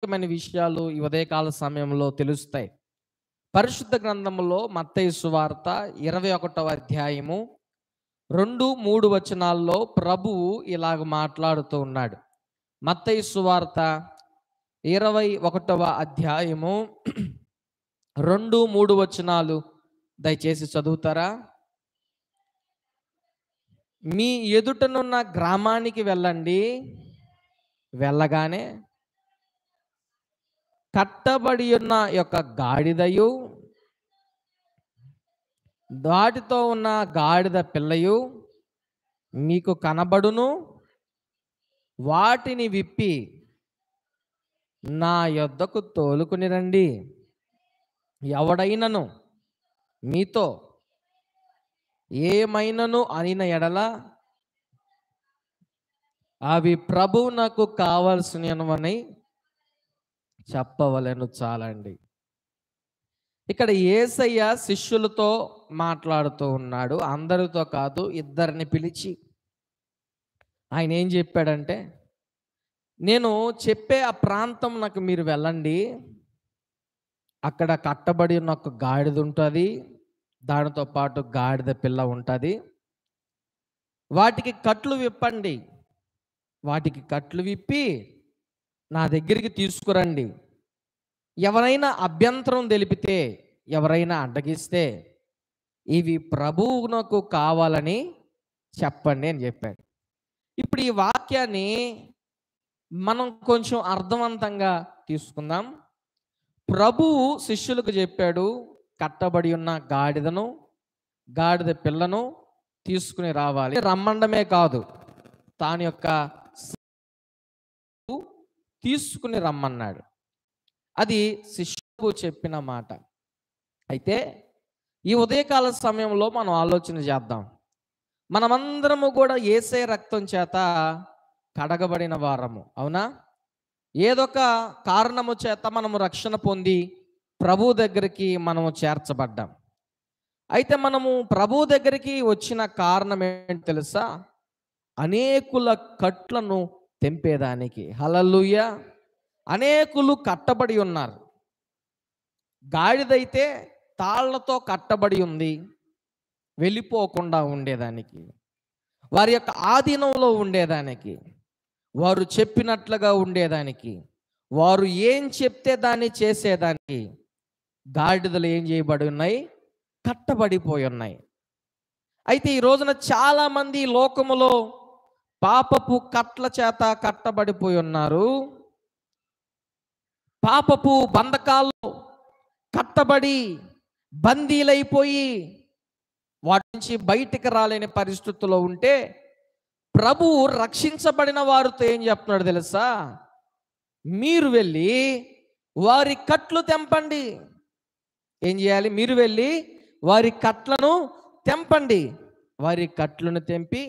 ముఖ్యమైన విషయాలు ఈ ఉదయకాల సమయంలో తెలుస్తాయి. పరిశుద్ధ గ్రంథములో మత్తయి సువార్త 21వ అధ్యాయము 2, 3 వచనాల్లో ప్రభువు ఇలాగ మాట్లాడుతూ ఉన్నాడు. మత్తయి సువార్త 21వ అధ్యాయము 2, 3 వచనాలు దయచేసి చదువుతారా? మీ ఎదుటనున్న గ్రామానికి వెళ్ళండి. వెళ్ళగానే కట్టబడి ఉన్న యొక్క గాడిదయు వాటితో ఉన్న గాడిద పిల్లయు మీకు కనబడును. వాటిని విప్పి నా యొద్దకు తోలుకుని రండి. ఎవడైనను మీతో ఏమైనను అనిన ఎడల అవి ప్రభువునకు కావలసినవని చెప్పవలెను. చాలండి. ఇక్కడ యేసయ్య శిష్యులతో మాట్లాడుతూ ఉన్నాడు. అందరితో కాదు, ఇద్దరిని పిలిచి ఆయన ఏం చెప్పాడంటే, నేను చెప్పే ఆ ప్రాంతం నాకు మీరు వెళ్ళండి. అక్కడ కట్టబడి ఉన్న ఒక గాడిద ఉంటుంది, దానితో పాటు గాడిద పిల్ల ఉంటుంది. వాటికి కట్లు విప్పండి. వాటికి కట్లు విప్పి నా దగ్గరికి తీసుకురండి. ఎవరైనా అభ్యంతరం తెలిపితే, ఎవరైనా అడ్డగిస్తే ఇవి ప్రభువునకు కావాలని చెప్పండి అని చెప్పాడు. ఇప్పుడు ఈ వాక్యాన్ని మనం కొంచెం అర్థవంతంగా తీసుకుందాం. ప్రభువు శిష్యులకు చెప్పాడు, కట్టబడి ఉన్న గాడిదను, గాడిద పిల్లను తీసుకుని రావాలి. రమ్మండమే కాదు, తాని యొక్క తీసుకుని రమ్మన్నాడు. అది శిష్యులకు చెప్పిన మాట. అయితే ఈ ఉదయకాల సమయంలో మనం ఆలోచన చేద్దాం. మనమందరము కూడా యేసయ్య రక్తం చేత కడగబడిన వారము, అవునా? ఏదొక కారణము చేత మనము రక్షణ పొంది ప్రభు దగ్గరికి మనము చేర్చబడ్డాం. అయితే మనము ప్రభు దగ్గరికి వచ్చిన కారణం ఏంటి తెలుసా? అనేకుల కట్లను తెంపేదానికి. హల్లెలూయా. అనేకులు కట్టబడి ఉన్నారు. గాడిదైతే తాళ్లతో కట్టబడి ఉంది, వెళ్ళిపోకుండా ఉండేదానికి, వారి యొక్క ఆధీనంలో ఉండేదానికి, వారు చెప్పినట్లుగా ఉండేదానికి, వారు ఏం చెప్తే దాన్ని చేసేదానికి గాడిదలు ఏం చేయబడి ఉన్నాయి? కట్టబడిపోయి ఉన్నాయి. అయితే ఈ రోజున చాలామంది లోకములో పాపపు కట్ల చేత కట్టబడిపోయి ఉన్నారు. పాపపు బంధకాల్లో కట్టబడి బందీలైపోయి వాటి నుంచి బయటికి రాలేని పరిస్థితుల్లో ఉంటే, ప్రభువు రక్షించబడిన వారితో ఏం చెప్తున్నాడు తెలుసా? మీరు వెళ్ళి వారి కట్లు తెంపండి. ఏం చేయాలి? మీరు వెళ్ళి వారి కట్లను తెంపండి. వారి కట్లను తెంపి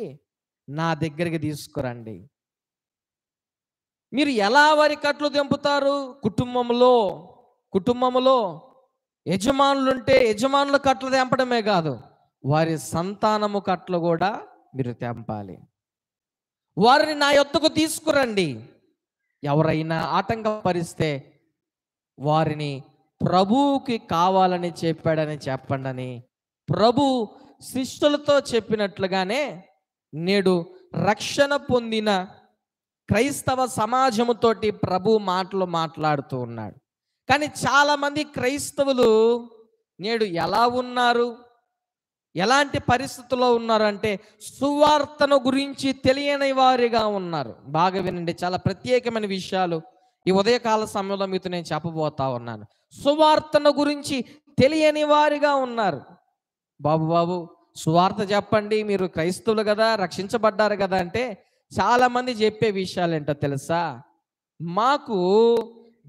నా దగ్గరికి తీసుకురండి. మీరు ఎలా వారి కట్లు తెంపుతారు? కుటుంబంలో యజమానులుంటే యజమానుల కట్లు తెంపడమే కాదు, వారి సంతానము కట్లు కూడా మీరు తెంపాలి. వారిని నా యొద్దకు తీసుకురండి. ఎవరైనా ఆటంకపరిస్తే వారిని ప్రభువుకి కావాలని చెప్పాడని చెప్పండి. ప్రభు శిష్యులతో చెప్పినట్లుగానే నేడు రక్షణ పొందిన క్రైస్తవ సమాజముతోటి ప్రభు మాటలు మాట్లాడుతూ ఉన్నాడు. కానీ చాలామంది క్రైస్తవులు నేడు ఎలా ఉన్నారు, ఎలాంటి పరిస్థితుల్లో ఉన్నారంటే సువార్తను గురించి తెలియని వారిగా ఉన్నారు. బాగా వినండి, చాలా ప్రత్యేకమైన విషయాలు ఈ ఉదయకాల సమయంలో మీతో నేను చెప్పబోతా ఉన్నాను. సువార్తను గురించి తెలియని వారిగా ఉన్నారు. బాబు సువార్త చెప్పండి, మీరు క్రైస్తవులు కదా, రక్షించబడ్డారు కదా అంటే చాలామంది చెప్పే విషయాలు ఏంటో తెలుసా? మాకు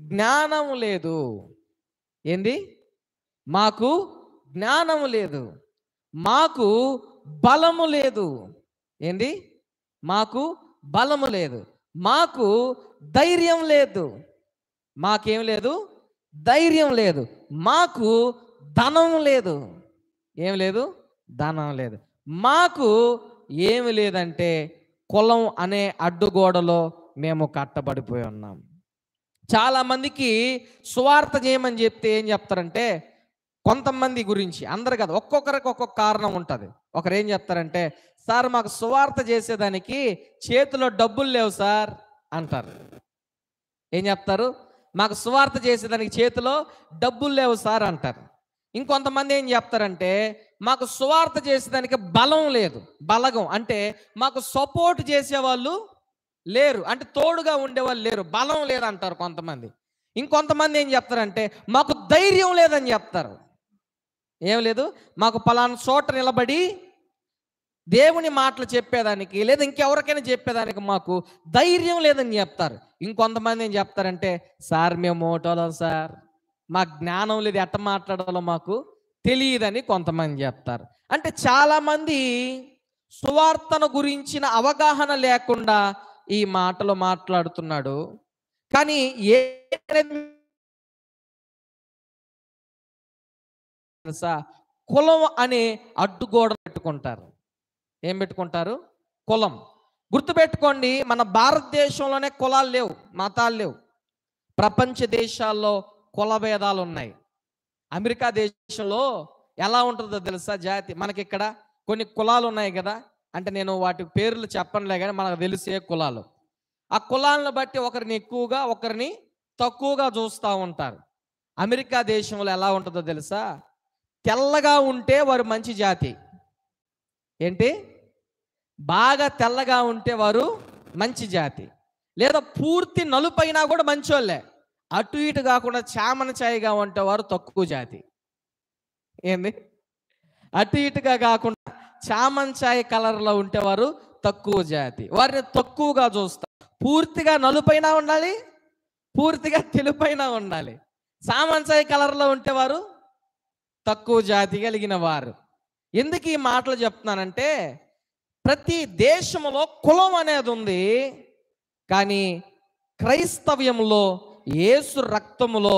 జ్ఞానం లేదు. ఏంది? మాకు జ్ఞానం లేదు, మాకు బలము లేదు. ఏంది? మాకు బలము లేదు, మాకు ధైర్యం లేదు. మాకేం లేదు? ధైర్యం లేదు. మాకు ధనం లేదు. ఏం లేదు? ధనం లేదు. మాకు ఏమి లేదంటే కులం అనే అడ్డుగోడలో మేము కట్టబడిపోయి ఉన్నాం. చాలా మందికి సువార్త చేయమని చెప్తే ఏం చెప్తారంటే, కొంతమంది గురించి, అందరు కాదు, ఒక్కొక్కరికి ఒక్కొక్క కారణం ఉంటుంది. ఒకరు ఏం చెప్తారంటే, సార్ మాకు సువార్త చేసేదానికి చేతిలో డబ్బులు లేవు సార్ అంటారు. ఏం చెప్తారు? మాకు సువార్త చేసేదానికి చేతిలో డబ్బులు లేవు సార్ అంటారు. ఇంకొంతమంది ఏం చెప్తారంటే, మాకు సువార్త చేసేదానికి బలం లేదు, బలగం అంటే మాకు సపోర్ట్ చేసేవాళ్ళు లేరు, అంటే తోడుగా ఉండేవాళ్ళు లేరు, బలం లేదంటారు కొంతమంది. ఇంకొంతమంది ఏం చెప్తారంటే, మాకు ధైర్యం లేదని చెప్తారు. ఏం లేదు, మాకు పలానా చోట నిలబడి దేవుని మాటలు చెప్పేదానికి లేదా ఇంకెవరికైనా చెప్పేదానికి మాకు ధైర్యం లేదని చెప్తారు. ఇంకొంతమంది ఏం చెప్తారంటే, సార్ మేము మోటోలం సార్, మా జ్ఞానం లేదు, ఎట్ట మాట్లాడాలో మాకు తెలియదని కొంతమంది చెప్తారు. అంటే చాలామంది సువార్తను గురించిన అవగాహన లేకుండా ఈ మాటలు మాట్లాడుతున్నాడు. కానీ ఏ తెలుసా, కులం అనే అడ్డుగోడ పెట్టుకుంటారు. ఏం పెట్టుకుంటారు? కులం. గుర్తుపెట్టుకోండి, మన భారతదేశంలోనే కులాలు లేవు, మతాలు లేవు. ప్రపంచ దేశాల్లో కుల భేదాలు ఉన్నాయి. అమెరికా దేశంలో ఎలా ఉంటుందో తెలుసా జాతి? మనకి ఇక్కడ కొన్ని కులాలు ఉన్నాయి కదా, అంటే నేను వాటి పేర్లు చెప్పనులే కానీ మనకు తెలిసే కులాలు. ఆ కులాలను బట్టి ఒకరిని ఎక్కువగా ఒకరిని తక్కువగా చూస్తూ ఉంటారు. అమెరికా దేశంలో ఎలా ఉంటుందో తెలుసా? తెల్లగా ఉంటే వారు మంచి జాతి. ఏంటి? బాగా తెల్లగా ఉంటే వారు మంచి జాతి. లేదా పూర్తి నలుపైనా కూడా మంచోళ్ళే. అటు ఇటు కాకుండా చామన ఛాయగా ఉంటే వారు తక్కువ జాతి. ఏంది? అటు ఇటుగా కాకుండా చామన్ ఛాయ్ కలర్లో ఉంటేవారు తక్కువ జాతి. వారిని తక్కువగా చూస్తారు. పూర్తిగా నలుపైన ఉండాలి, పూర్తిగా తెలుపైన ఉండాలి. చామన్ ఛాయ్ కలర్లో ఉంటేవారు తక్కువ జాతి కలిగిన వారు. ఎందుకు ఈ మాటలు చెప్తున్నానంటే, ప్రతి దేశంలో కులం అనేది ఉంది, కానీ క్రైస్తవ్యంలో యేసు రక్తములో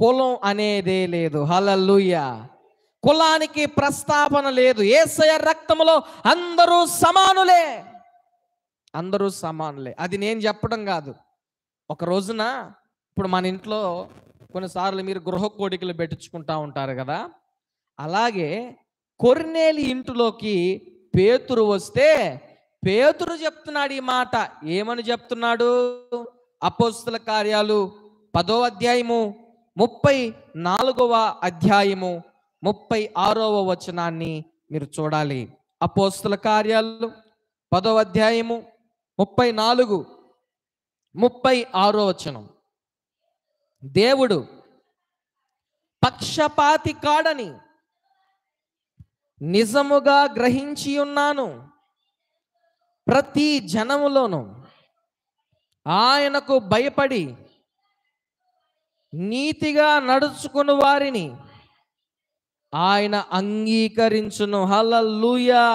కులం అనేదే లేదు. హల్లెలూయా. కులానికి ప్రస్తావన లేదు. యేసయ్య రక్తములో అందరూ సమానులే, అందరూ సమానులే. అది నేను చెప్పడం కాదు. ఒక రోజున ఇప్పుడు మన ఇంట్లో కొన్నిసార్లు మీరు గృహ కోడికలు పెట్టించుకుంటా ఉంటారు కదా, అలాగే కొర్నేలి ఇంటిలోకి పేతురు వస్తే పేతురు చెప్తున్నాడు ఈ మాట. ఏమని చెప్తున్నాడు? అపోస్తల కార్యాలు 10వ అధ్యాయము 34వ అధ్యాయము 36వ వచనాన్ని మీరు చూడాలి. అపోస్తల కార్యాలు 10వ అధ్యాయము 34, 36వ వచనం. దేవుడు పక్షపాతి కాడని నిజముగా గ్రహించి ఉన్నాను. ప్రతి జనములోను ఆయనకు భయపడి నీతిగా నడుచుకుని వారిని ఆయన అంగీకరించును. హల్లెలూయా.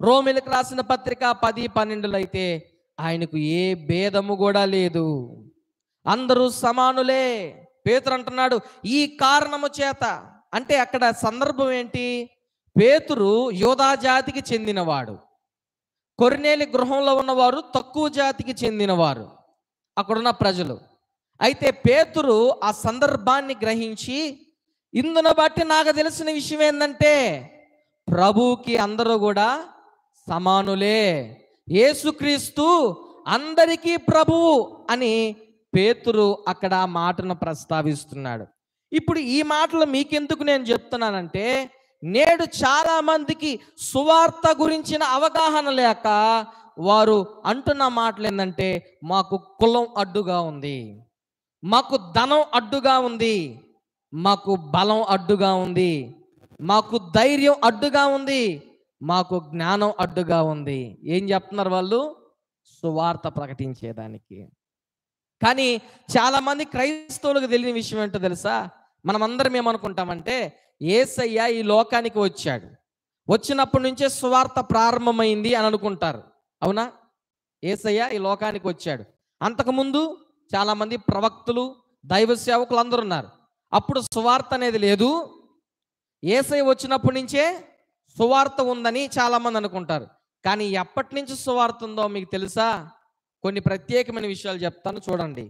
రోమీయులకు రాసిన పత్రిక 10:12 అయితే ఆయనకు ఏ భేదము కూడా లేదు, అందరూ సమానులే. పేతురు అంటున్నాడు ఈ కారణము చేత. అంటే అక్కడ సందర్భం ఏంటి? పేతురు యోధా జాతికి చెందినవాడు, కొర్నేలి గృహంలో ఉన్నవారు తక్కువ జాతికి చెందినవారు, అక్కడున్న ప్రజలు. అయితే పేతురు ఆ సందర్భాన్ని గ్రహించి, ఇందును బట్టి నాకు తెలిసిన విషయం ఏంటంటే ప్రభువుకి అందరూ కూడా సమానులే, యేసుక్రీస్తు అందరికీ ప్రభువు అని పేతురు అక్కడ ఆ మాటను ప్రస్తావిస్తున్నాడు. ఇప్పుడు ఈ మాటలు మీకెందుకు నేను చెప్తున్నానంటే, నేడు చాలా మందికి సువార్త గురించిన అవగాహన లేక వారు అంటున్న మాటలు ఏంటంటే, మాకు కులం అడ్డుగా ఉంది, మాకు ధనం అడ్డుగా ఉంది, మాకు బలం అడ్డుగా ఉంది, మాకు ధైర్యం అడ్డుగా ఉంది, మాకు జ్ఞానం అడ్డుగా ఉంది. ఏం చెప్తున్నారు వాళ్ళు? సువార్త ప్రకటించేదానికి. కానీ చాలామంది క్రైస్తవులకు తెలియని విషయం ఏంటో తెలుసా? మనమందరం ఏమనుకుంటామంటే, యేసయ్య ఈ లోకానికి వచ్చాడు, వచ్చినప్పటి నుంచే సువార్త ప్రారంభమైంది అని అనుకుంటారు. అవునా? యేసయ్య ఈ లోకానికి వచ్చాడు, అంతకుముందు చాలామంది ప్రవక్తలు, దైవ సేవకులు అందరూ ఉన్నారు. అప్పుడు సువార్త అనేది లేదు, యేసయ్య వచ్చినప్పటి నుంచే సువార్త ఉందని చాలామంది అనుకుంటారు. కానీ ఎప్పటి నుంచి సువార్త ఉందో మీకు తెలుసా? కొన్ని ప్రత్యేకమైన విషయాలు చెప్తాను చూడండి.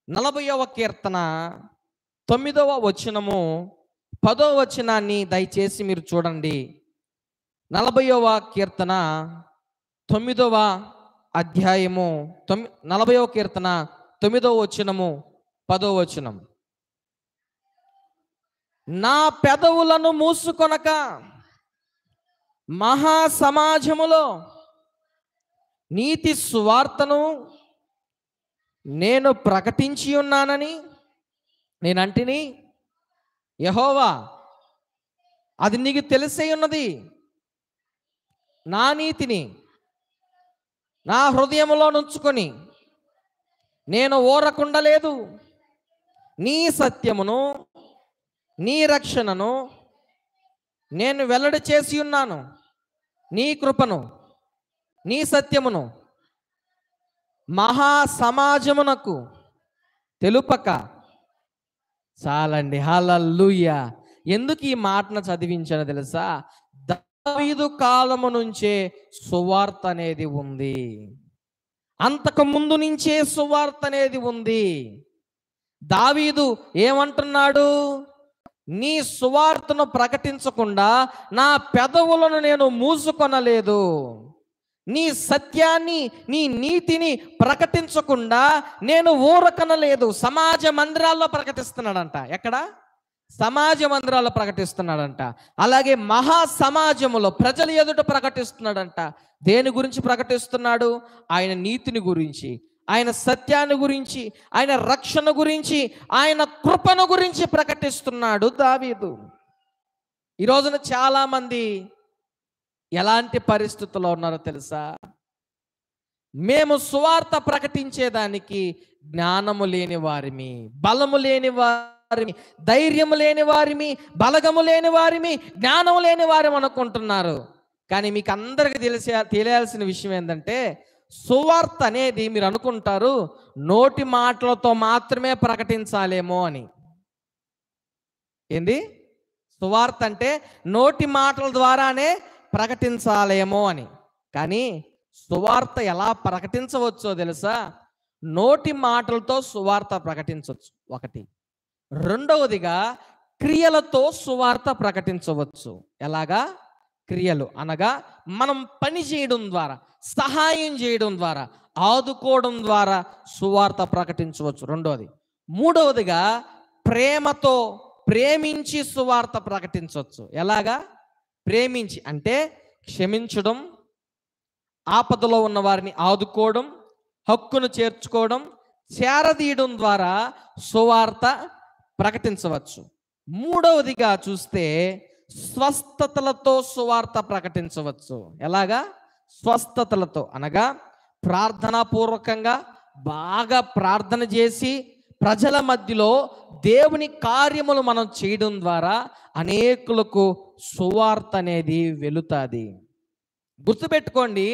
40వ కీర్తన 9వ వచనము 10వ వచనాన్ని దయచేసి మీరు చూడండి. 40వ కీర్తన 9వ అధ్యాయము 40వ కీర్తన 9వ వచనము 10వ వచనం. నా పెదవులను మూసుకొనక మహా సమాజములో నీతి సువార్తను నేను ప్రకటించి ఉన్నానని నేనంటిని. యెహోవా, అది నీకు తెలిసే ఉన్నది. నా నీతిని నా హృదయములో నుంచుకొని నేను ఊరకుండలేదు. నీ సత్యమును నీ రక్షణను నేను వెల్లడి చేసి ఉన్నాను. నీ కృపను నీ సత్యమును మహా సమాజమునకు తెలుపక. చాలండి, హల్లెలూయా. ఎందుకు ఈ మాటను చదివించానో తెలుసా? దావీదు కాలము నుంచే సువార్త అనేది ఉంది. అంతకు ముందు నుంచే సువార్త అనేది ఉంది. దావీదు ఏమంటున్నాడు? నీ సువార్తను ప్రకటించకుండా నా పెదవులను నేను మూసుకొనలేదు. నీ సత్యాన్ని నీ నీతిని ప్రకటించకుండా నేను ఊరకనలేదు. సమాజ మందిరాల్లో ప్రకటిస్తున్నాడంట. ఎక్కడ? సమాజ మందిరాల్లో ప్రకటిస్తున్నాడంట. అలాగే మహా సమాజములో ప్రజల ఎదుట ప్రకటిస్తున్నాడంట. దేని గురించి ప్రకటిస్తున్నాడు? ఆయన నీతిని గురించి, ఆయన సత్యాన్ని గురించి, ఆయన రక్షణ గురించి, ఆయన కృపను గురించి ప్రకటిస్తున్నాడు దావీదు. ఈ రోజున చాలామంది ఎలాంటి పరిస్థితుల్లో ఉన్నారో తెలుసా? మేము సువార్త ప్రకటించేదానికి జ్ఞానము లేని వారిమి, బలము లేని వారిమి, ధైర్యము లేని వారిమి, బలగము లేని వారిమి, జ్ఞానము లేని వారిని అనుకుంటున్నారు. కానీ మీకు అందరికీ తెలియాల్సిన విషయం ఏంటంటే, సువార్త అనేది మీరు అనుకుంటారు నోటి మాటలతో మాత్రమే ప్రకటించాలేమో అని. ఏంది? సువార్త అంటే నోటి మాటల ద్వారానే ప్రకటించాలేమో అని. కానీ సువార్త ఎలా ప్రకటించవచ్చో తెలుసా? నోటి మాటలతో సువార్త ప్రకటించవచ్చు ఒకటి. రెండవదిగా క్రియలతో సువార్త ప్రకటించవచ్చు. ఎలాగా? క్రియలు అనగా మనం పని చేయడం ద్వారా, సహాయం చేయడం ద్వారా, ఆదుకోవడం ద్వారా సువార్త ప్రకటించవచ్చు. రెండవది. మూడవదిగా ప్రేమతో ప్రేమించి సువార్త ప్రకటించవచ్చు. ఎలాగా? ప్రేమించి అంటే క్షమించడం, ఆపదలో ఉన్న వారిని ఆదుకోవడం, హక్కును చేర్చుకోవడం, చేరదీయడం ద్వారా సువార్త ప్రకటించవచ్చు. మూడవదిగా చూస్తే స్వస్థతలతో సువార్త ప్రకటించవచ్చు. ఎలాగా? స్వస్థతలతో అనగా ప్రార్థనాపూర్వకంగా బాగా ప్రార్థన చేసి ప్రజల మధ్యలో దేవుని కార్యములు మనం చేయడం ద్వారా అనేకులకు సువార్త అనేది వెలుతుంది. గుర్తుపెట్టుకోండి,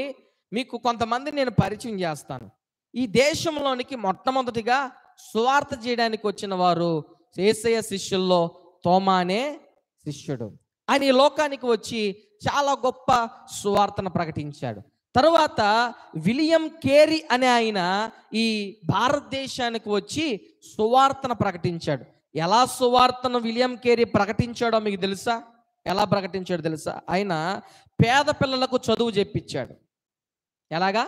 మీకు కొంతమంది నేను పరిచయం చేస్తాను. ఈ దేశంలోనికి మొట్టమొదటిగా సువార్త చేయడానికి వచ్చిన వారు యేసయ్య శిష్యుల్లో తోమా అనే శిష్యుడు. ఆయన ఈ లోకానికి వచ్చి చాలా గొప్ప సువార్తను ప్రకటించాడు. తరువాత విలియం కేరీ అనే ఆయన ఈ భారతదేశానికి వచ్చి సువార్తను ప్రకటించాడు. ఎలా సువార్తను విలియం కేరీ ప్రకటించాడో మీకు తెలుసా? ఎలా ప్రకటించాడో తెలుసా? ఆయన పేద పిల్లలకు చదువు చెప్పించాడు. ఎలాగా?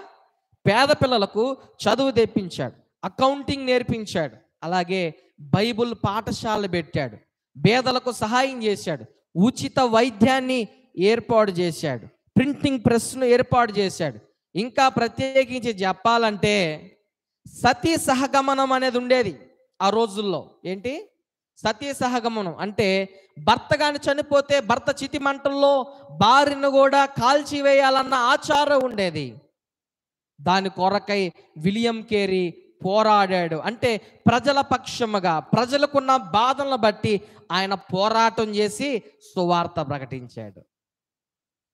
పేద పిల్లలకు చదువు తెప్పించాడు, అకౌంటింగ్ నేర్పించాడు, అలాగే బైబుల్ పాఠశాల పెట్టాడు, పేదలకు సహాయం చేశాడు, ఉచిత వైద్యాన్ని ఏర్పాటు చేశాడు, ప్రింటింగ్ ప్రెస్ను ఏర్పాటు చేశాడు. ఇంకా ప్రత్యేకించి చెప్పాలంటే సతీ సహగమనం అనేది ఉండేది ఆ రోజుల్లో. ఏంటి సతీ సహగమనం అంటే? భర్త గాని చనిపోతే భర్త చితి మంటల్లో భార్యను కూడా కాల్చివేయాలన్న ఆచారం ఉండేది. దాని కొరకై విలియం కేరీ పోరాడాడు. అంటే ప్రజల పక్షముగా, ప్రజలకున్న బాధలను బట్టి ఆయన పోరాటం చేసి సువార్త ప్రకటించాడు.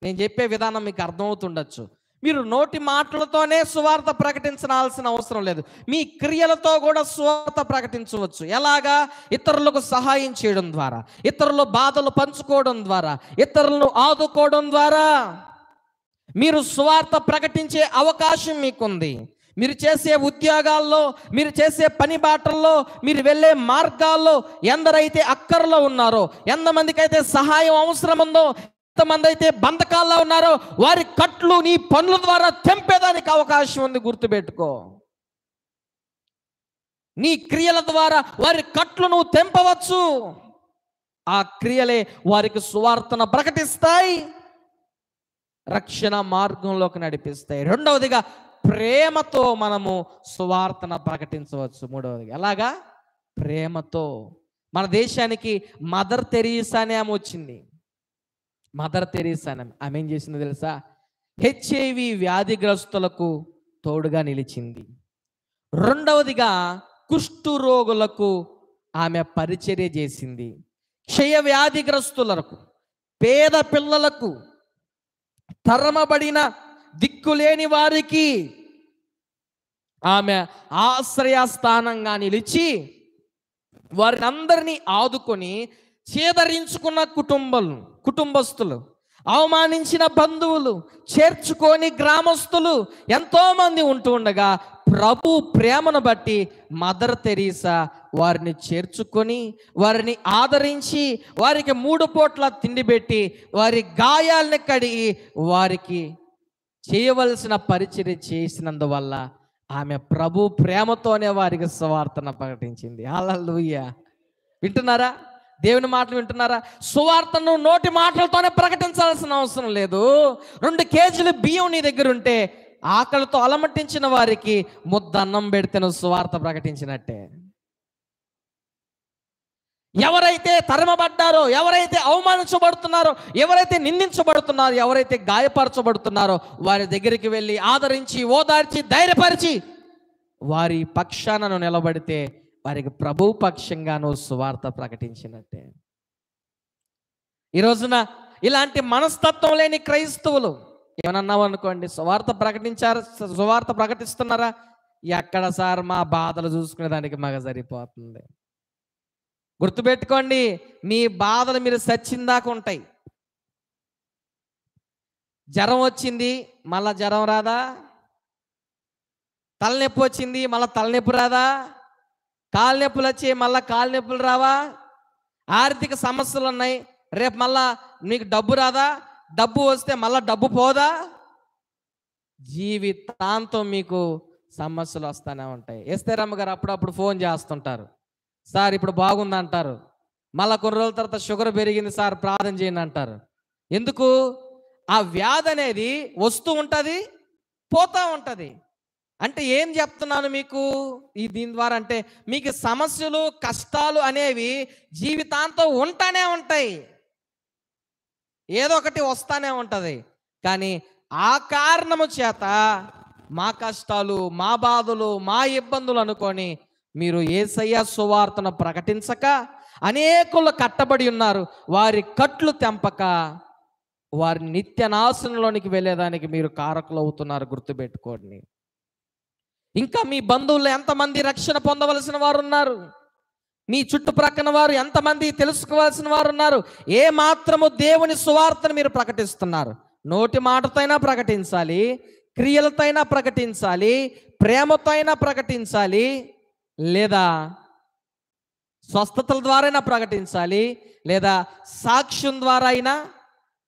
నేను చెప్పే విధానం మీకు అర్థమవుతుండొచ్చు. మీరు నోటి మాటలతోనే సువార్త ప్రకటించాల్సిన అవసరం లేదు. మీ క్రియలతో కూడా సువార్త ప్రకటించవచ్చు. ఎలాగా? ఇతరులకు సహాయం చేయడం ద్వారా, ఇతరుల బాధలు పంచుకోవడం ద్వారా, ఇతరులను ఆదుకోవడం ద్వారా మీరు సువార్త ప్రకటించే అవకాశం మీకుంది. మీరు చేసే ఉద్యోగాల్లో, మీరు చేసే పని బాటల్లో, మీరు వెళ్ళే మార్గాల్లో ఎందరైతే అక్కర్లో ఉన్నారో, ఎంతమందికి అయితే సహాయం అవసరం ఉందో, ఎంతమంది అయితే బంధకాల్లో ఉన్నారో, వారి కట్లు నీ పనుల ద్వారా తెంపేదానికి అవకాశం ఉంది. గుర్తుపెట్టుకో, నీ క్రియల ద్వారా వారి కట్లు నువ్వు తెంపవచ్చు. ఆ క్రియలే వారికి సువార్తను ప్రకటిస్తాయి, రక్షణ మార్గంలోకి నడిపిస్తాయి. రెండవదిగా, ప్రేమతో మనము సువార్తను ప్రకటించవచ్చు. మూడవదిగా, ఎలాగా? ప్రేమతో. మన దేశానికి మదర్ తెరీసా అనే ఆమె వచ్చింది. మదర్ తెరీసా ఆమె ఏం చేసిందో తెలుసా? HIV వ్యాధిగ్రస్తులకు తోడుగా నిలిచింది. రెండవదిగా, కుష్టు రోగులకు ఆమె పరిచర్య చేసింది. క్షయ వ్యాధిగ్రస్తులకు, పేద పిల్లలకు, తరమబడిన దిక్కులేని వారికి ఆమె ఆశ్రయస్థానంగా నిలిచి వారిని అందరినీ ఆదుకొని, చేదరించుకున్న కుటుంబస్తులు, అవమానించిన బంధువులు, చేర్చుకొని గ్రామస్తులు ఎంతోమంది ఉంటూ ఉండగా, ప్రభు ప్రేమను బట్టి మదర్ తెరీసా వారిని చేర్చుకొని, వారిని ఆదరించి, వారికి 3 పూట్ల తిండి పెట్టి, వారి గాయాలను కడిగి, వారికి చేయవలసిన పరిచర్య చేసినందువల్ల ఆమె ప్రభు ప్రేమతోనే వారికి సువార్తను ప్రకటించింది. హల్లెలూయా! వింటున్నారా? దేవుని మాటలు వింటున్నారా? సువార్తను నోటి మాటలతోనే ప్రకటించాల్సిన అవసరం లేదు. 2 కేజీలు బియ్యం నీ దగ్గర ఉంటే, ఆకలితో అలమటించిన వారికి ముద్ద అన్నం పెడితే నువ్వు సువార్త ప్రకటించినట్టే. ఎవరైతే తరమబడ్డారో, ఎవరైతే అవమానించబడుతున్నారో, ఎవరైతే నిందించబడుతున్నారో, ఎవరైతే గాయపరచబడుతున్నారో, వారి దగ్గరికి వెళ్ళి ఆదరించి, ఓదార్చి, ధైర్యపరిచి, వారి పక్షాన నిలబడితే వారికి ప్రభు పక్షంగా నువ్వు సువార్త ప్రకటించినట్టే. ఈ రోజున ఇలాంటి మనస్తత్వం లేని క్రైస్తవులు ఏమన్నావు అనుకోండి, సువార్త ప్రకటిస్తున్నారా? ఎక్కడ సార్, మా బాధలు చూసుకునే దానికి మాకు సరిపోతుంది. గుర్తుపెట్టుకోండి, మీ బాధలు మీరు సచ్చిందాకా ఉంటాయి. జ్వరం వచ్చింది, మళ్ళా జ్వరం రాదా? తలనొప్పి వచ్చింది, మళ్ళీ తలనొప్పి రాదా? కాలు నొప్పులు వచ్చి మళ్ళీ కాలు నొప్పులు రావా? ఆర్థిక సమస్యలు ఉన్నాయి, రేపు మళ్ళా మీకు డబ్బు రాదా? డబ్బు వస్తే మళ్ళీ డబ్బు పోదా? జీవితాంతం మీకు సమస్యలు వస్తూనే ఉంటాయి. ఎస్తేరమ్మ గారు అప్పుడప్పుడు ఫోన్ చేస్తుంటారు, సార్ ఇప్పుడు బాగుందంటారు, మళ్ళీ కొన్ని రోజుల తర్వాత షుగర్ పెరిగింది సార్ ప్రార్థన చేయండి అంటారు. ఎందుకు? ఆ వ్యాధి అనేది వస్తూ ఉంటుంది, పోతూ ఉంటుంది. అంటే ఏం చెప్తున్నాను మీకు దీని ద్వారా అంటే, మీకు సమస్యలు, కష్టాలు అనేవి జీవితాంతం ఉంటానే ఉంటాయి, ఏదో ఒకటి వస్తానే ఉంటుంది. కానీ ఆ కారణము చేత మా కష్టాలు, మా బాధలు, మా ఇబ్బందులు అనుకొని మీరు యేసయ్య సువార్తను ప్రకటించక అనేకులు కట్టబడి ఉన్నారు. వారి కట్లు తెంపక వారి నిత్య నాశనంలోనికి వెళ్ళేదానికి మీరు కారకులు అవుతున్నారు. గుర్తుపెట్టుకోండి. ఇంకా మీ బంధువులు ఎంతమంది రక్షణ పొందవలసిన వారు ఉన్నారు? మీ చుట్టుప్రక్కన వారు ఎంతమంది తెలుసుకోవాల్సిన వారు ఉన్నారు? ఏ మాత్రము దేవుని సువార్తను మీరు ప్రకటిస్తున్నారు? నోటి మాటతో అయినా ప్రకటించాలి, క్రియలతో అయినా ప్రకటించాలి, ప్రేమతో అయినా ప్రకటించాలి, లేదా స్వస్థతల ద్వారా అయినా ప్రకటించాలి, లేదా సాక్ష్యం ద్వారా అయినా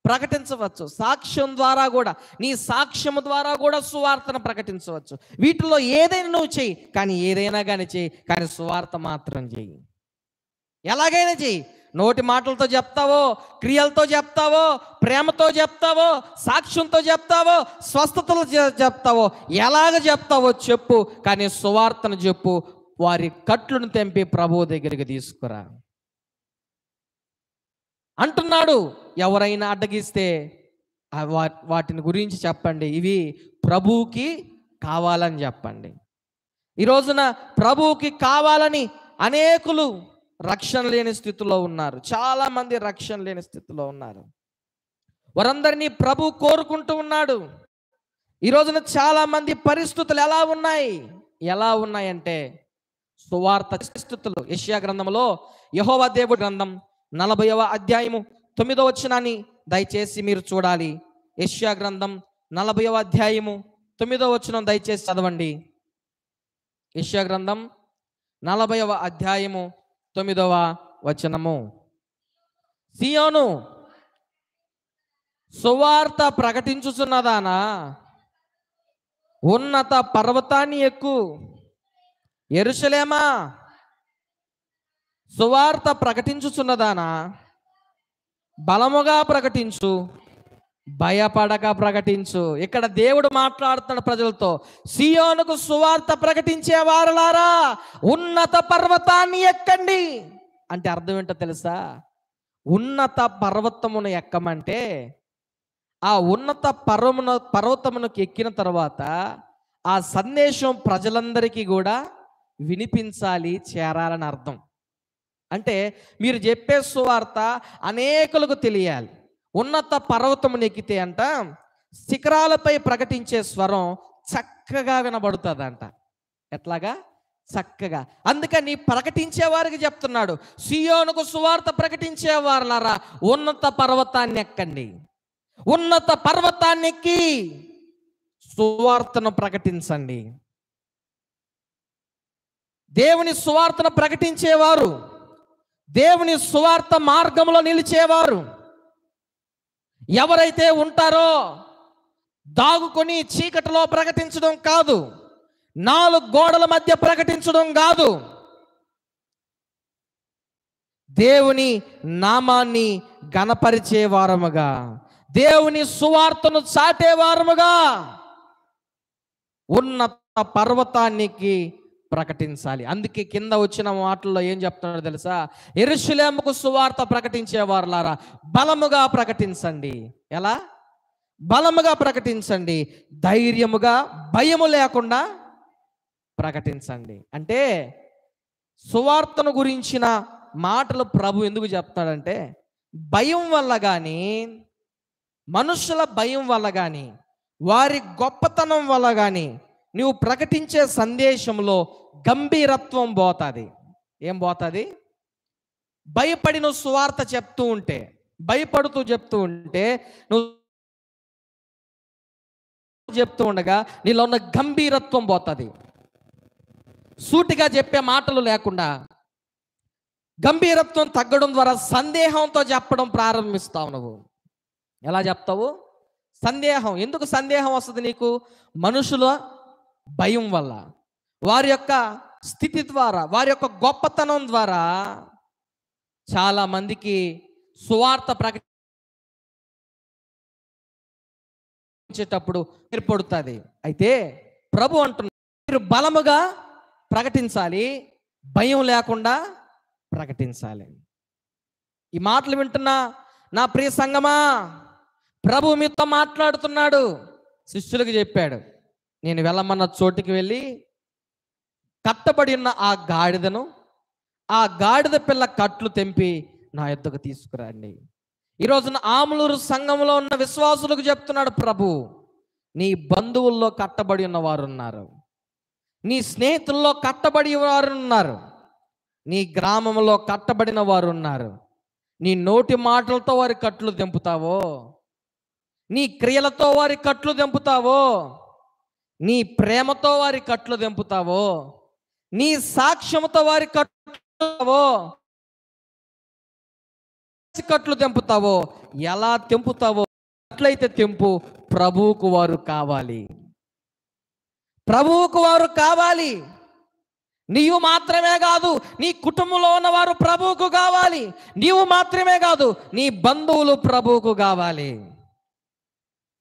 ప్రకటించవచ్చు. సాక్ష్యం ద్వారా కూడా, నీ సాక్ష్యము ద్వారా కూడా సువార్తను ప్రకటించవచ్చు. వీటిలో ఏదైనా నువ్వు చెయ్యి, కానీ ఏదైనా కానీ చెయ్యి, కానీ సువార్త మాత్రం చెయ్యి. ఎలాగైనా చెయ్యి. నోటి మాటలతో చెప్తావో, క్రియలతో చెప్తావో, ప్రేమతో చెప్తావో, సాక్ష్యంతో చెప్తావో, స్వస్థతలు చెప్తావో, ఎలాగ చెప్తావో చెప్పు, కానీ సువార్తను చెప్పు. వారి కట్లను తెంపి ప్రభువు దగ్గరికి తీసుకురా అంటున్నాడు. ఎవరైనా అడ్డగిస్తే వాటిని గురించి చెప్పండి, ఇవి ప్రభువుకి కావాలని చెప్పండి. ఈ రోజున ప్రభువుకి కావాలని అనేకులు రక్షణ లేని స్థితిలో ఉన్నారు. చాలామంది రక్షణ లేని స్థితిలో ఉన్నారు. వారందరినీ ప్రభు కోరుకుంటూ ఉన్నాడు. ఈ రోజున చాలామంది పరిస్థితులు ఎలా ఉన్నాయంటే సువార్త స్థితులు. యెషయా గ్రంథంలో, యెహోవా దేవుడి గ్రంథం 40వ అధ్యాయము 9వ వచనాన్ని దయచేసి మీరు చూడాలి. యెషయా గ్రంథం 40వ అధ్యాయము 9వ వచనం దయచేసి చదవండి. యెషయా గ్రంథం 40వ అధ్యాయము 9వ వచనము. సియోను సువార్త ప్రకటించుచున్నదానా, ఉన్నత పర్వతాన్ని ఎక్కు. యెరూషలేమా సువార్త ప్రకటించుచున్నదానా, బలముగా ప్రకటించు, భయపడక ప్రకటించు. ఇక్కడ దేవుడు మాట్లాడుతున్న ప్రజలతో, సియోనుకు సువార్త ప్రకటించే వారలారా ఉన్నత పర్వతాన్ని ఎక్కండి. అంటే అర్థం ఏంటో తెలుసా? ఉన్నత పర్వతమును ఎక్కమంటే ఆ ఉన్నత పర్వతమునకు ఎక్కిన తర్వాత ఆ సందేశం ప్రజలందరికీ కూడా వినిపించాలి, చేరాలని అర్థం. అంటే మీరు చెప్పే సువార్త అనేకులకు తెలియాలి. ఉన్నత పర్వతమును ఎక్కితే అంట శిఖరాలపై ప్రకటించే స్వరం చక్కగా వినబడుతుందంట. ఎట్లాగా? చక్కగా. అందుకని ప్రకటించే వారికి చెప్తున్నాడు, సియోనుకు సువార్త ప్రకటించే వారులారా ఉన్నత పర్వతాన్ని ఎక్కండి. ఉన్నత పర్వతాన్ని ఎక్కి సువార్తను ప్రకటించండి. దేవుని సువార్తను ప్రకటించేవారు, దేవుని సువార్త మార్గంలో నిలిచేవారు ఎవరైతే ఉంటారో, దాగుకొని చీకటిలో ప్రకటించడం కాదు, 4 గోడల మధ్య ప్రకటించడం కాదు, దేవుని నామాన్ని గణపరిచే వారముగా, దేవుని సువార్తను చాటే వారముగా ఉన్నత పర్వతానికి ప్రకటించాలి. అందుకే కింద వచ్చిన మాటల్లో ఏం చెప్తున్నాడో తెలుసా? యెరూషలేముకు సువార్త ప్రకటించే వారులారా బలముగా ప్రకటించండి. ఎలా? బలముగా ప్రకటించండి, ధైర్యముగా, భయము లేకుండా ప్రకటించండి. అంటే సువార్తను గురించిన మాటలు ప్రభు ఎందుకు చెప్తాడంటే, భయం వల్ల కానీ, మనుషుల భయం వల్ల కానీ, వారి గొప్పతనం వల్ల కానీ నువ్వు ప్రకటించే సందేశంలో గంభీరత్వం పోతుంది. ఏం పోతుంది? భయపడి నువ్వు సువార్త చెప్తూ ఉంటే, భయపడుతూ చెప్తూ ఉంటే, నువ్వు చెప్తూ ఉండగా నీలో ఉన్న గంభీరత్వం పోతుంది. సూటిగా చెప్పే మాటలు లేకుండా గంభీరత్వం తగ్గడం ద్వారా సందేహంతో చెప్పడం ప్రారంభిస్తావు. నువ్వు ఎలా చెప్తావు? సందేహం. ఎందుకు సందేహం వస్తుంది నీకు? మనుషుల భయం వల్ల, వారి యొక్క స్థితి ద్వారా, వారి యొక్క గొప్పతనం ద్వారా చాలా మందికి సువార్త ప్రకటించేటప్పుడు ఏర్పడుతుంది. అయితే ప్రభు అంటున్నారు, మీరు బలముగా ప్రకటించాలి, భయం లేకుండా ప్రకటించాలి. ఈ మాటలు వింటున్నా నా ప్రియ సంగమా, ప్రభు మీతో మాట్లాడుతున్నాడు. శిష్యులకు చెప్పాడు, నేను వెళ్ళమన్న చోటికి వెళ్ళి కట్టబడి ఉన్న ఆ గాడిదను, ఆ గాడిద పిల్ల కట్లు తెంపి నా యొద్దకు తీసుకురండి. ఈరోజున ఆమలూరు సంఘంలో ఉన్న విశ్వాసులకు చెప్తున్నాడు ప్రభు, నీ బంధువుల్లో కట్టబడి ఉన్నవారు ఉన్నారు, నీ స్నేహితుల్లో కట్టబడి వారు ఉన్నారు, నీ గ్రామంలో కట్టబడిన వారు ఉన్నారు. నీ నోటి మాటలతో వారి కట్లు తెంపుతావో, నీ క్రియలతో వారి కట్లు తెంపుతావో, నీ ప్రేమతో వారి కట్లు తెంపుతావో, నీ సాక్ష్యముతో వారి కట్లు తెంపుతావో, ఎలా తెంపుతావో అట్లయితే తెంపు. ప్రభువుకు వారు కావాలి, ప్రభువుకు వారు కావాలి. నీవు మాత్రమే కాదు, నీ కుటుంబంలో ఉన్నవారు ప్రభువుకు కావాలి. నీవు మాత్రమే కాదు, నీ బంధువులు ప్రభువుకు కావాలి,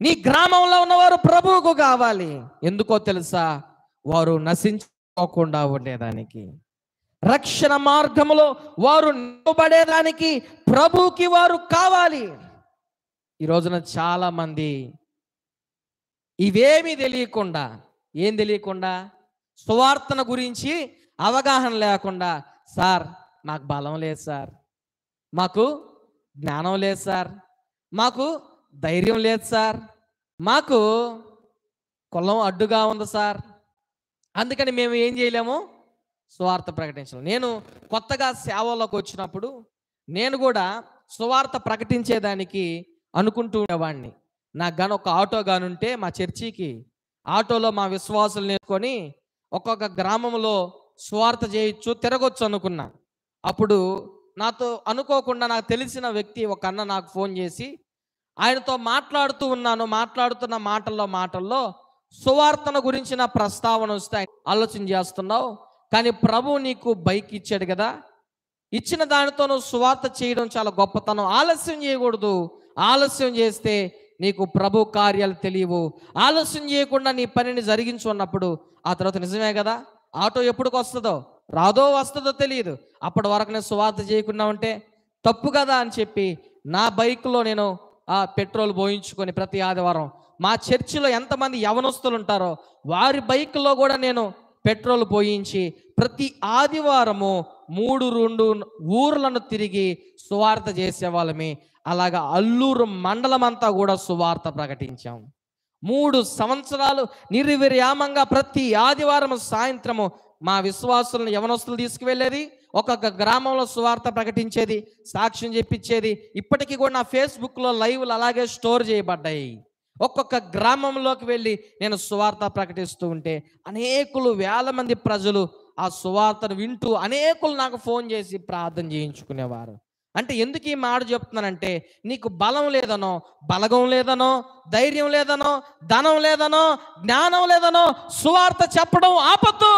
నీ గ్రామంలో ఉన్నవారు ప్రభువుకు కావాలి. ఎందుకో తెలుసా? వారు నశించుకోకుండా ఉండేదానికి, రక్షణ మార్గములో వారు నిలబడేదానికి ప్రభువుకి వారు కావాలి. ఈ రోజున చాలా మంది ఇవేమీ తెలియకుండా, ఏం తెలియకుండా, సువార్తన గురించి అవగాహన లేకుండా, సార్ మాకు బలం లేదు సార్, మాకు జ్ఞానం లేదు సార్, మాకు ధైర్యం లేదు సార్, మాకు కులం అడ్డుగా ఉంది సార్, అందుకని మేము ఏం చేయలేము, సువార్త ప్రకటించలేము. నేను కొత్తగా సేవలోకి వచ్చినప్పుడు నేను కూడా సువార్త ప్రకటించేదానికి అనుకుంటూ ఉండేవాడిని. నాకు గాను ఒక ఆటో గానుంటే మా చర్చికి ఆటోలో మా విశ్వాసులు నేర్చుకొని ఒక్కొక్క గ్రామంలో సువార్త చేయొచ్చు, తిరగొచ్చు అనుకున్నా. అప్పుడు నాతో అనుకోకుండా నాకు తెలిసిన వ్యక్తి ఒక అన్న నాకు ఫోన్ చేసి, ఆయనతో మాట్లాడుతూ ఉన్నాను. మాట్లాడుతున్న మాటల్లో సువార్తను గురించిన ప్రస్తావన వస్తే ఆలోచన చేస్తున్నావు, కానీ ప్రభు నీకు బైక్ ఇచ్చాడు కదా, ఇచ్చిన దానితో నువ్వు సువార్త చేయడం చాలా గొప్పతనం. ఆలస్యం చేయకూడదు. ఆలస్యం చేస్తే నీకు ప్రభు కార్యాలు తెలియవు. ఆలస్యం చేయకుండా నీ పనిని జరిగించు అన్నప్పుడు ఆ తర్వాత నిజమే కదా, ఆటో ఎప్పుడుకి వస్తుందో రాదో వస్తుందో తెలియదు, అప్పటి వరకు నేను సువార్త చేయకుండా ఉంటే తప్పు కదా అని చెప్పి నా బైక్లో నేను పెట్రోల్ పోయించుకొని ప్రతి ఆదివారం మా చర్చిలో ఎంతమంది యవనస్తులు ఉంటారో వారి బైక్లో కూడా నేను పెట్రోల్ పోయించి ప్రతి ఆదివారము 3 ఊర్లను తిరిగి సువార్త చేసేవాళ్ళమి. అలాగా అల్లూరు మండలం అంతా కూడా సువార్త ప్రకటించాం. 3 సంవత్సరాలు నిర్విరామంగా ప్రతి ఆదివారం సాయంత్రము మా విశ్వాసులను యవనస్తులు తీసుకువెళ్ళేది, ఒక్కొక్క గ్రామంలో సువార్త ప్రకటించేది, సాక్ష్యం చెప్పించేది. ఇప్పటికీ కూడా నా ఫేస్బుక్లో లైవ్లు అలాగే స్టోర్ చేయబడ్డాయి. ఒక్కొక్క గ్రామంలోకి వెళ్ళి నేను సువార్త ప్రకటిస్తూ ఉంటే అనేకులు, వేల మంది ప్రజలు ఆ సువార్తను వింటూ అనేకులు నాకు ఫోన్ చేసి ప్రార్థన చేయించుకునేవారు. అంటే ఎందుకు ఈ మాట చెప్తున్నానంటే, నీకు బలం లేదనో, బలగం లేదనో, ధైర్యం లేదనో, ధనం లేదనో, జ్ఞానం లేదనో సువార్త చెప్పడం ఆపద్దు.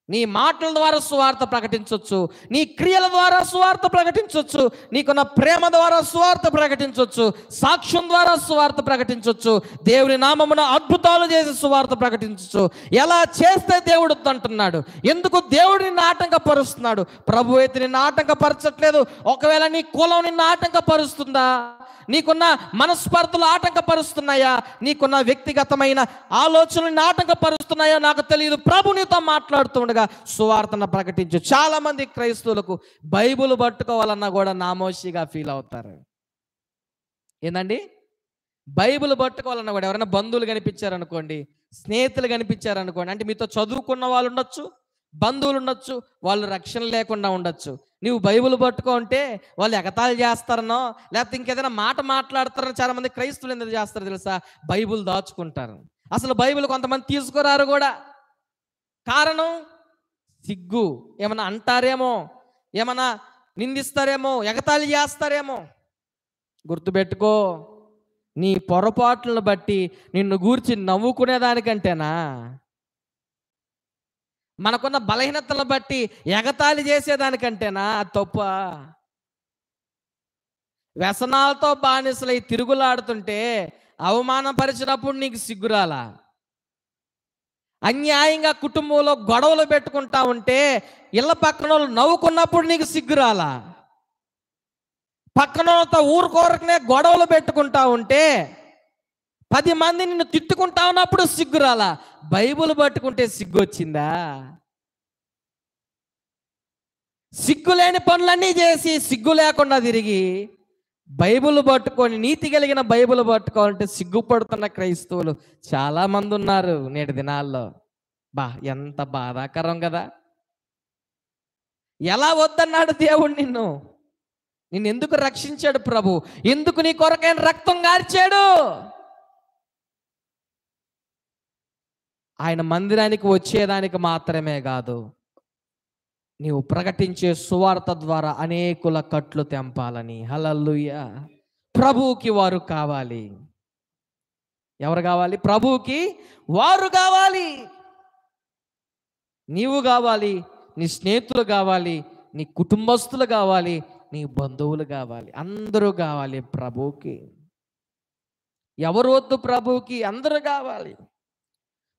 నీ మాటల ద్వారా సువార్త ప్రకటించవచ్చు, నీ క్రియల ద్వారా సువార్త ప్రకటించవచ్చు, నీకున్న ప్రేమ ద్వారా సువార్త ప్రకటించవచ్చు, సాక్ష్యం ద్వారా సువార్త ప్రకటించవచ్చు, దేవుని నామమున అద్భుతాలు చేసి సువార్త ప్రకటించవచ్చు. ఎలా చేస్తే దేవుడు అంటున్నాడు? ఎందుకు దేవుడు నిన్ను ఆటంకపరుస్తున్నాడు? ప్రభు అయితే నిన్ను ఆటంకపరచట్లేదు. ఒకవేళ నీ కులం నిన్ను ఆటంకపరుస్తుందా? నీకున్న మనస్పర్ధలు ఆటంకపరుస్తున్నాయా? నీకున్న వ్యక్తిగతమైన ఆలోచనలు ఆటంకపరుస్తున్నాయా నాకు తెలియదు. ప్రభు నీతో మాట్లాడుతుండగా సువార్తను ప్రకటించు. చాలా మంది క్రైస్తవులకు బైబిల్ పట్టుకోవాలన్నా కూడా నామోషిగా ఫీల్ అవుతారు. ఏందండి? బైబిల్ పట్టుకోవాలన్నా కూడా ఎవరైనా బంధువులు కనిపించారనుకోండి, స్నేహితులు కనిపించారనుకోండి, అంటే మీతో చదువుకున్న వాళ్ళు ఉండొచ్చు, బంధువులు ఉండొచ్చు, వాళ్ళు రక్షణ లేకుండా ఉండొచ్చు. నువ్వు బైబిల్ పట్టుకో అంటే వాళ్ళు ఎగతాళి చేస్తారనో లేకపోతే ఇంకేదైనా మాట మాట్లాడతారనో చాలా మంది క్రైస్తవులు ఎందుకు చేస్తారు తెలుసా? బైబిల్ దాచుకుంటారు. అసలు బైబిల్ కొంతమంది తీసుకురారు కూడా. కారణం సిగ్గు. ఏమన్నా అంటారేమో, ఏమన్నా నిందిస్తారేమో, ఎగతాళి చేస్తారేమో. గుర్తుపెట్టుకో, నీ పొరపాట్లను బట్టి నిన్ను గూర్చి నవ్వుకునేదానికంటేనా, మనకున్న బలహీనతలను బట్టి ఎగతాళి చేసేదానికంటేనా తప్ప? వ్యసనాలతో బానిసలై తిరుగులాడుతుంటే అవమానపరిచినప్పుడు నీకు సిగ్గురాలా? అన్యాయంగా కుటుంబంలో గొడవలు పెట్టుకుంటా ఉంటే ఇళ్ళ పక్కన వాళ్ళు నవ్వుకున్నప్పుడు నీకు సిగ్గురాలా? పక్కన వాళ్ళతో ఊరుకోరకనే గొడవలు పెట్టుకుంటా ఉంటే 10 మంది నిన్ను తిట్టుకుంటా ఉన్నప్పుడు సిగ్గురాలా? బైబిల్ పట్టుకుంటే సిగ్గు వచ్చిందా? సిగ్గులేని పనులన్నీ చేసి సిగ్గు లేకుండా తిరిగి బైబిల్ పట్టుకొని, నీతి కలిగిన బైబిల్ పట్టుకోవాలంటే సిగ్గుపడుతున్న క్రైస్తవులు చాలా మంది ఉన్నారు నేటి దినాల్లో. ఎంత బాధాకరం కదా! ఎలా వద్దన్నాడు దేవుడు నిన్ను? ఎందుకు రక్షించాడు ప్రభు? ఎందుకు నీ కొరకైన రక్తం గార్చాడు? ఆయన మందిరానికి వచ్చేదానికి మాత్రమే కాదు, నీవు ప్రకటించే సువార్త ద్వారా అనేకుల కట్లు తెంపాలని. హల్లెలూయా! ప్రభువుకి వారు కావాలి. ఎవరు కావాలి? ప్రభువుకి వారు కావాలి. నీవు కావాలి, నీ స్నేహితులు కావాలి, నీ కుటుంబస్తులు కావాలి, నీ బంధువులు కావాలి, అందరూ కావాలి ప్రభువుకి. ఎవరు వద్దు ప్రభువుకి? అందరూ కావాలి.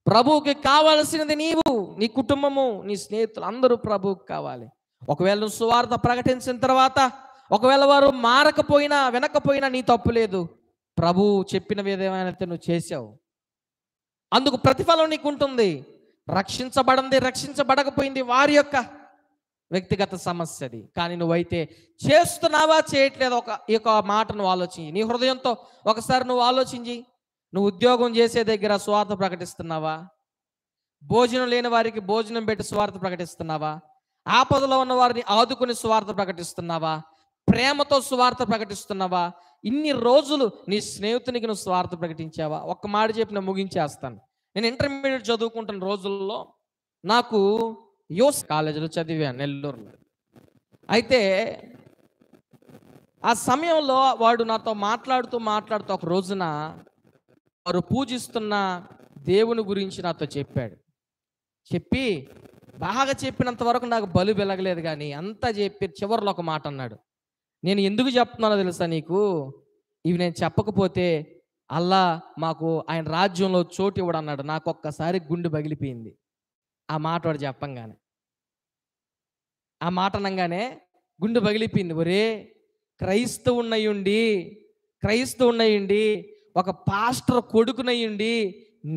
ప్రభువుకి కావాల్సినది నీవు, నీ కుటుంబము, నీ స్నేహితులు అందరూ ప్రభువుకి కావాలి. ఒకవేళ నువ్వు సువార్త ప్రకటించిన తర్వాత ఒకవేళ వారు మారకపోయినా, వినకపోయినా నీ తప్పు లేదు. ప్రభువు చెప్పినవి ఏదేమైనా నువ్వు చేసావు, అందుకు ప్రతిఫలం నీకు ఉంటుంది. రక్షించబడింది, రక్షించబడకపోయింది వారి యొక్క వ్యక్తిగత సమస్యది. కానీ నువ్వైతే చేస్తున్నావా, చేయట్లేదు, ఈ యొక్క మాట నువ్వు ఆలోచించి, నీ హృదయంతో ఒకసారి నువ్వు ఆలోచించి. నువ్వు ఉద్యోగం చేసే దగ్గర సువార్త ప్రకటిస్తున్నావా? భోజనం లేని వారికి భోజనం పెట్టి సువార్త ప్రకటిస్తున్నావా? ఆపదలో ఉన్న వారిని ఆదుకుని సువార్త ప్రకటిస్తున్నావా? ప్రేమతో సువార్త ప్రకటిస్తున్నావా? ఇన్ని రోజులు నీ స్నేహితునికి నువ్వు సువార్త ప్రకటించావా? ఒక్క మాట చెప్పి నేను ముగించేస్తాను. నేను ఇంటర్మీడియట్ చదువుకుంటున్న రోజుల్లో నాకు యోస్ కాలేజీలో చదివాను నెల్లూరులో. అయితే ఆ సమయంలో వాడు నాతో మాట్లాడుతూ ఒక రోజున వారు పూజిస్తున్న దేవుని గురించి నాతో చెప్పాడు. చెప్పి బాగా చెప్పినంత వరకు నాకు బలు వెలగలేదు, కానీ అంతా చెప్పి చివరిలో ఒక మాట అన్నాడు. నేను ఎందుకు చెప్తున్నానో తెలుసా నీకు, ఇవి నేను చెప్పకపోతే అల్లా మాకు ఆయన రాజ్యంలో చోటు ఇవ్వడు అన్నాడు. నాకు ఒక్కసారి గుండె పగిలిపోయింది ఆ మాట వాడు చెప్పంగానే. ఆ మాట అనగానే గుండె పగిలిపోయింది. ఒరే, క్రైస్తవున్నయ్యుండి ఒక పాస్టర్ కొడుకునయ్యుండి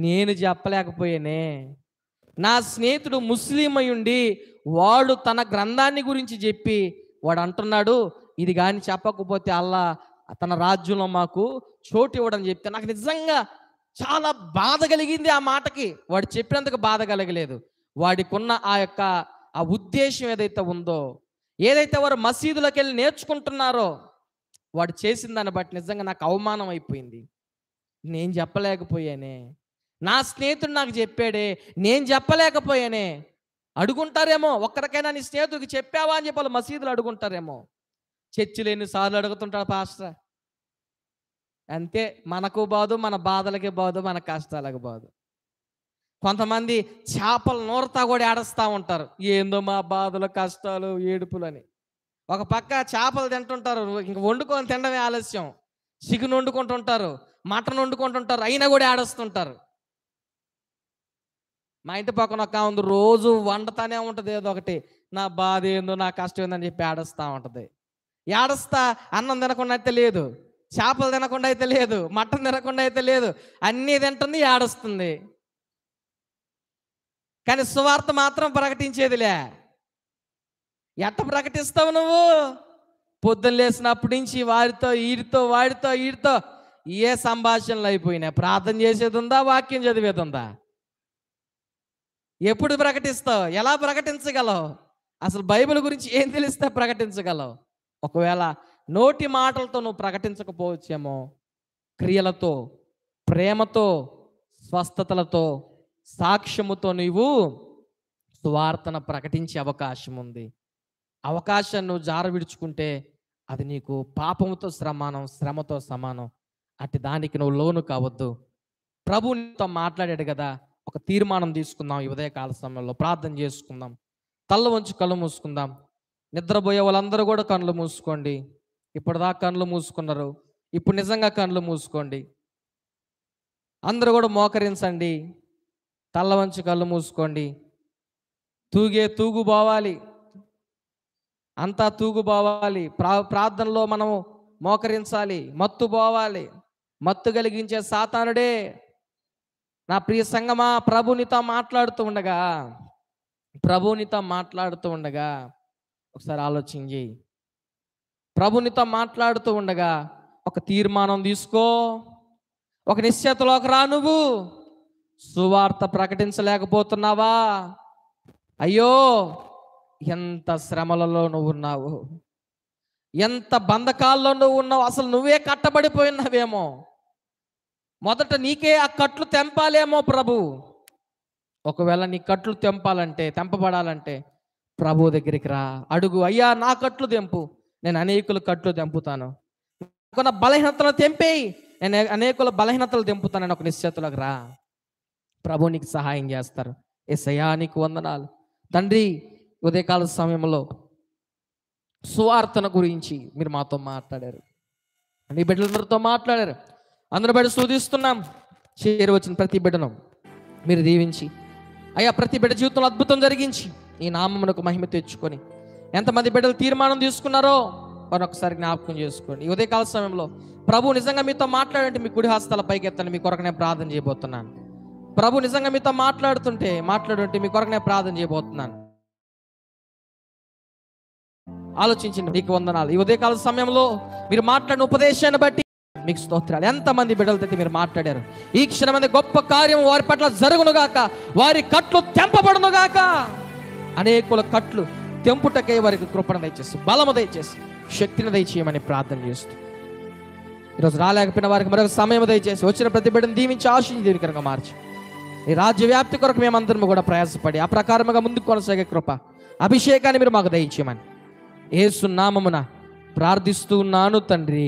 నేను చెప్పలేకపోయానే. నా స్నేహితుడు ముస్లిం అయ్యుండి వాడు తన గ్రంథాన్ని గురించి చెప్పి వాడు అంటున్నాడు, ఇది కానీ చెప్పకపోతే అల్లా తన రాజ్యంలో మాకు చోటు ఇవ్వడని చెప్తే నాకు నిజంగా చాలా బాధ కలిగింది. ఆ మాటకి వాడు చెప్పినందుకు బాధ కలగలేదు. వాడికున్న ఆ ఉద్దేశం ఏదైతే ఉందో, ఏదైతే వారు మసీదులోకి వెళ్ళి నేర్చుకుంటున్నారో, వాడు చేసిన దాన్ని బట్టి నిజంగా నాకు అవమానం అయిపోయింది. నేను చెప్పలేకపోయానే, నా స్నేహితుడు నాకు చెప్పాడే, నేను చెప్పలేకపోయానే. అడుగుంటారేమో, ఒక్కరికైనా నీ స్నేహితుడికి చెప్పావా అని చెప్పి వాళ్ళు మసీదులు అడుగుంటారేమో. చర్చిలు ఎన్నిసార్లు అడుగుతుంటాడు పాస్టర్. అంతే, మనకు బాదు, మన బాధలకి బాదు, మన కష్టాలకు బాదు. కొంతమంది చేపలు నూరతా కూడా ఏడుస్తూ ఉంటారు, ఏందో మా బాధలు కష్టాలు ఏడుపులని. ఒక పక్క చేపలు తింటుంటారు, ఇంక వండుకొని తినడమే ఆలస్యం. చికెన్ వండుకుంటుంటారు, మటన్ వండుకుంటుంటారు, అయినా కూడా ఏడుస్తుంటారు. మా ఇంటి పక్కన ఒక ఉంది, రోజు వండుతానే ఉంటుంది ఏదో ఒకటి. నా బాధ ఏందో, నా కష్టం ఏందని చెప్పి ఏడుస్తూ ఉంటుంది. ఏడుస్తా అన్నం తినకుండా అయితే లేదు, చేపలు తినకుండా అయితే లేదు, మటన్ తినకుండా అయితే లేదు, అన్నీ తింటుంది, ఏడుస్తుంది. కానీ సువార్త మాత్రం ప్రకటించేదిలే. ఎట్ట ప్రకటిస్తావు నువ్వు? పొద్దున్న లేసినప్పటి నుంచి వాడితో వీడితో ఏ సంభాషణలు అయిపోయినాయి. ప్రార్థన చేసేది ఉందా, వాక్యం చదివేది ఉందా? ఎప్పుడు ప్రకటిస్తావు? ఎలా ప్రకటించగలవు? అసలు బైబిల్ గురించి ఏం తెలిస్తే ప్రకటించగలవు? ఒకవేళ నోటి మాటలతో నువ్వు ప్రకటించకపోవచ్చేమో, క్రియలతో, ప్రేమతో, స్వస్థతలతో, సాక్ష్యముతో నీవు సువార్తను ప్రకటించే అవకాశం ఉంది. అవకాశాన్ని నువ్వు జార విడుచుకుంటే అది నీకు పాపముతో సమానం, శ్రమతో సమానం. అట్టి దానికి నువ్వు లోను కావద్దు. ప్రభు నీతో మాట్లాడాడు కదా, ఒక తీర్మానం తీసుకుందాం. ఈ ఉదయకాల సమయంలో ప్రార్థన చేసుకుందాం. తల్ల వంచి కళ్ళు మూసుకుందాం. నిద్రపోయే వాళ్ళందరూ కూడా కళ్ళు మూసుకోండి. ఇప్పటిదాకా కళ్ళు మూసుకున్నారు, ఇప్పుడు నిజంగా కళ్ళు మూసుకోండి. అందరూ కూడా మోకరించండి, తల్ల వంచి కళ్ళు మూసుకోండి. తూగు పోవాలి, అంతా తూగు పోవాలి. ప్రార్థనలో మనము మోకరించాలి, మత్తు పోవాలి. మత్తు కలిగించే సాతానుడే. నా ప్రియ సంగమా, ప్రభునితో మాట్లాడుతూ ఉండగా ఒకసారి ఆలోచన చేయి. ప్రభునితో మాట్లాడుతూ ఉండగా ఒక తీర్మానం తీసుకో, ఒక నిశ్చయతలోకి రా. నువ్వు సువార్త ప్రకటించలేకపోతున్నావా? అయ్యో, ఎంత శ్రమలలో నువ్వు ఉన్నావు, ఎంత బంధకాల్లో నువ్వు ఉన్నావు. అసలు నువ్వే కట్టబడిపోయినావేమో. మొదట నీకే ఆ కట్లు తెంపాలేమో ప్రభు. ఒకవేళ నీ కట్లు తెంపబడాలంటే ప్రభు దగ్గరికి రా, అడుగు. అయ్యా, నా కట్లు తెంపు, నేను అనేకుల కట్లు తెంపుతాను. కొన్న బలహీనతలు తెంపేయి, నేను అనేకుల బలహీనతలు తెంపుతాను. నేను ఒక నిశ్చయతలోకి రా, ప్రభు నీకు సహాయం చేస్తారు. యేసయ్యా నీకు వందనాలు తండ్రి. ఉదయకాల సమయంలో సువార్తన గురించి మీరు మాతో మాట్లాడారు, నీ బిడ్డలందరితో మాట్లాడారు. అందరి బిడ్డ స్తుతిస్తున్నాం. చేరువచ్చిన ప్రతి బిడ్డను మీరు దీవించి అయ్యా, ప్రతి బిడ్డ జీవితంలో అద్భుతం జరిగించి ఈ నామమునకు మహిమ తెచ్చుకొని, ఎంతమంది బిడ్డలు తీర్మానం తీసుకున్నారో వారిని ఒకసారి జ్ఞాపకం చేసుకోండి. ఈ ఉదయకాల సమయంలో ప్రభు నిజంగా మీతో మాట్లాడంటే మీ కుడి హస్తాల పైకి ఎత్తండి. మీ కొరకు నేను ప్రార్థన చేయబోతున్నాను. ప్రభు నిజంగా మీతో మాట్లాడుంటే మీ కొరకు నేను ప్రార్థన చేయబోతున్నాను. ఆలోచించండి. నీకు వందనాలు. ఈ ఉదయకాల సమయంలో మీరు మాట్లాడిన ఉపదేశాన్ని బట్టి మీకు స్తోత్రాలు. ఎంతమంది బిడ్డలతో మీరు మాట్లాడారు. ఈ క్షణమంది గొప్ప కార్యం వారి పట్ల జరుగునుగాక, వారి కట్లు తెంపబడునుగాక. అనేకుల కట్లు తెంపుటకై వారికి కృపణ దయచేసి, బలము దయచేసి, శక్తిని దయచేయమని ప్రార్థన చేస్తూ, ఈరోజు రాలేకపోయిన వారికి మరొక సమయం దయచేసి, వచ్చిన ప్రతి బిడ్డను దీవించి ఆశీర్వదించి దీవెనకరంగా మార్చి ఈ రాజ్య వ్యాప్తి కొరకు మేమందరం కూడా ప్రయాసపడి ఆ ప్రకారముగా ముందుకు కొనసాగే కృప, అభిషేకాన్ని మీరు మాకు దయచేయమని యేసు నామమున ప్రార్థిస్తూ ఉన్నాను తండ్రి.